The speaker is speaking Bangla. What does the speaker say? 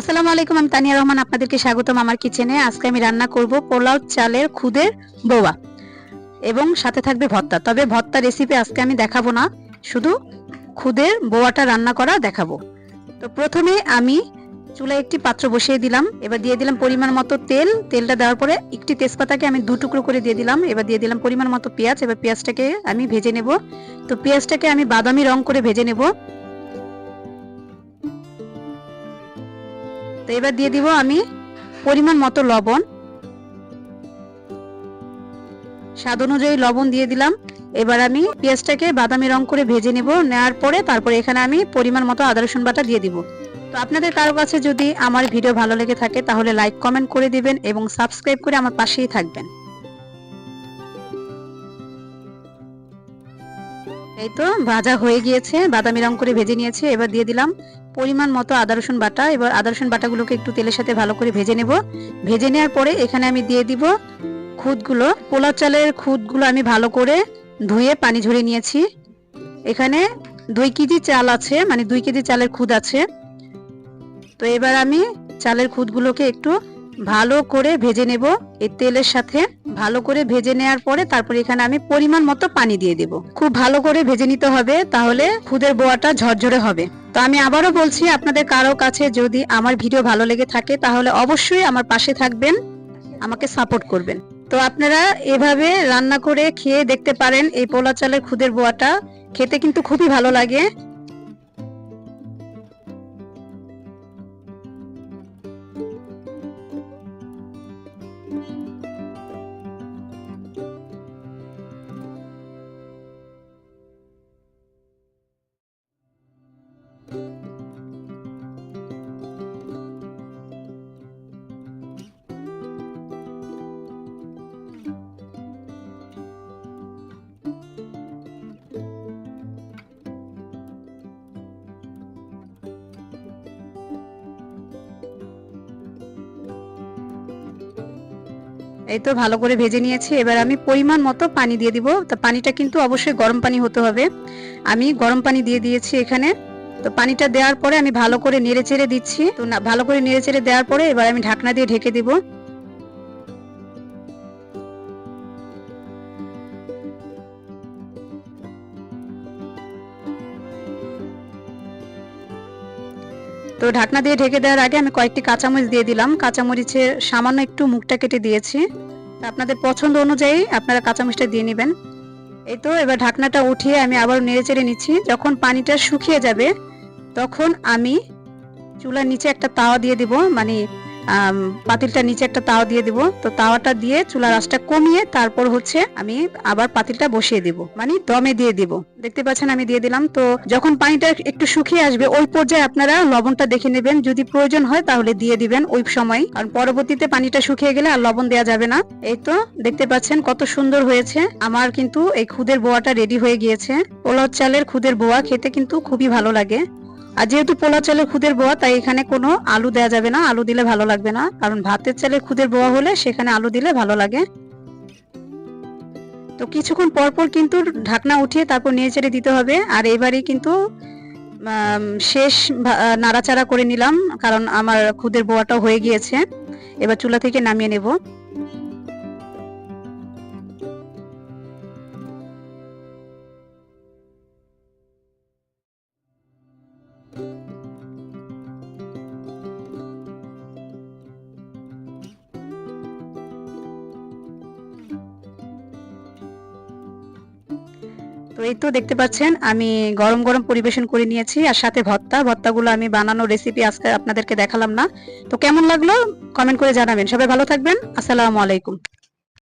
আসসালামু আলাইকুম, আমি তানিয়া রহমান, আপনাদেরকে স্বাগতম আমার কিচেনে। আজকে আমি রান্না করব পোলাও চালের খুদের বোয়া এবং সাথে থাকবে ভর্তা। তবে ভর্তা রেসিপি আজকে আমি দেখাবো না, শুধু খুদের বোয়াটা রান্না করা দেখাবো। তো প্রথমে আমি চুলায় একটি পাত্র বসিয়ে দিলাম। এবার দিয়ে দিলাম পরিমাণ মতো তেল। তেলটা দেওয়ার পরে একটি তেজপাতাকে আমি 2 টুকরো করে দিয়ে দিলাম। এবার দিয়ে দিলাম পরিমাণ মতো পেঁয়াজ। এবার পেঁয়াজটাকে আমি ভেজে নেব। তো পেঁয়াজটাকে আমি বাদামি রং করে ভেজে নেব। তো এবার দিয়ে দিব আমি পরিমাণ মতো লবণ, স্বাদ অনুযায়ী লবণ দিয়ে দিলাম। এবার আমি পেঁয়াজটাকে বাদামি রং করে ভেজে নেব। নেওয়ার পরে তারপরে এখানে আমি পরিমাণ মতো আদা রসুন বাটা দিয়ে দিব। তো আপনাদের কারো কাছে যদি আমার ভিডিও ভালো লেগে থাকে তাহলে লাইক কমেন্ট করে দিবেন এবং সাবস্ক্রাইব করে আমার পাশেই থাকবেন। এই তো ভাজা হয়ে গিয়েছে, বাদামি রং করে ভেজে নিয়েছে। এবার দিয়ে দিলাম পরিমাণ মতো আদা রসুন বাটা। এবার আদা রসুন বাটাগুলোকে একটু তেলের সাথে ভালো করে ভেজে নেব। ভেজে নেওয়ার পরে এখানে আমি দিয়ে দিব খুদগুলো। পোলাও চালের খুদগুলো আমি ভালো করে ধুয়ে পানি ঝরিয়ে নিয়েছি। এখানে 2 কেজি চাল আছে, মানে 2 কেজি চালের খুদ আছে। তো এবার আমি চালের খুদগুলোকে একটু ভালো করে ভেজে নেব এই তেলের সাথে। ভালো করে ভেজে নেওয়ার পরে তারপর এখানে আমি পরিমাণ মতো পানি দিয়ে দেব। খুব ভালো করে ভেজে নিতে হবে, তাহলে খুদের বোয়াটা ঝরঝরে হবে। তো আমি আবারও বলছি, আপনাদের কারো কাছে যদি আমার ভিডিও ভালো লেগে থাকে তাহলে অবশ্যই আমার পাশে থাকবেন, আমাকে সাপোর্ট করবেন। তো আপনারা এভাবে রান্না করে খেয়ে দেখতে পারেন। এই পোলাও চালের খুদের বোয়াটা খেতে কিন্তু খুবই ভালো লাগে। এই তো ভালো করে ভেজে নিয়েছি। এবার আমি পরিমাণ মতো পানি দিয়ে দিব। তো পানিটা কিন্তু অবশ্যই গরম পানি হতে হবে। আমি গরম পানি দিয়ে দিয়েছি এখানে। তো পানিটা দেওয়ার পরে আমি ভালো করে নেড়েচেড়ে দিচ্ছি। তো ভালো করে নেড়েচেড়ে দেওয়ার পরে এবার আমি ঢাকনা দিয়ে ঢেকে দিব। তো ঢাকনা দিয়ে ঢেকে দেওয়ার আগে আমি কয়েকটি কাঁচামরিচ দিয়ে দিলাম। কাঁচামরিচের সামান্য একটু মুখটা কেটে দিয়েছি। আপনাদের পছন্দ অনুযায়ী আপনারা কাঁচামরিচটা দিয়ে নেবেন। এই তো এবার ঢাকনাটা উঠিয়ে আমি আবার নেড়েচেড়ে নিচ্ছি। যখন পানিটা শুকিয়ে যাবে তখন আমি চুলার নিচে একটা তাওয়া দিয়ে দিব, মানে পাতিলটার নিচে একটা তাওয়া দিয়ে দিব। তো তাওয়াটা দিয়ে চুলার আঁচটা কমিয়ে তারপর হচ্ছে আমি আবার পাতিলটা বসিয়ে দিব, মানে দমে দিয়ে দিব। দেখতে পাচ্ছেন আমি দিয়ে দিলাম। তো যখন পানিটা একটু শুকিয়ে আসবে ওই পর্যায়ে আপনারা লবণটা দেখে নেবেন, যদি প্রয়োজন হয় তাহলে দিয়ে দিবেন ওই সময়, কারণ পরবর্তীতে পানিটা শুকিয়ে গেলে আর লবণ দেওয়া যাবে না। এই তো দেখতে পাচ্ছেন কত সুন্দর হয়েছে। আমার কিন্তু এই খুদের বোয়াটা রেডি হয়ে গিয়েছে। পোলাও চালের খুদের বোয়া খেতে কিন্তু খুবই ভালো লাগে। আর যেহেতু পোলাও চালের খুদের বোয়া, তাই এখানে কোনো আলু দেওয়া যাবে না। আলু দিলে ভালো লাগবে না, কারণ ভাতের চালের খুদের বোয়া হলে সেখানে আলু দিলে ভালো লাগে। তো কিছুক্ষণ পর পর কিন্তু ঢাকনা উঠিয়ে তারপর নেড়েচেড়ে দিতে হবে। আর এবারে কিন্তু শেষ নাড়াচাড়া করে নিলাম, কারণ আমার খুদের বোয়াটা হয়ে গিয়েছে। এবার চুলা থেকে নামিয়ে নেব। তো এই তো দেখতে পাচ্ছেন আমি গরম গরম পরিবেশন করে নিয়েছি, আর সাথে ভর্তাগুলো আমি বানানোর রেসিপি আজকে আপনাদেরকে দেখালাম না। তো কেমন লাগলো কমেন্ট করে জানাবেন। সবাই ভালো থাকবেন। আসসালামু আলাইকুম।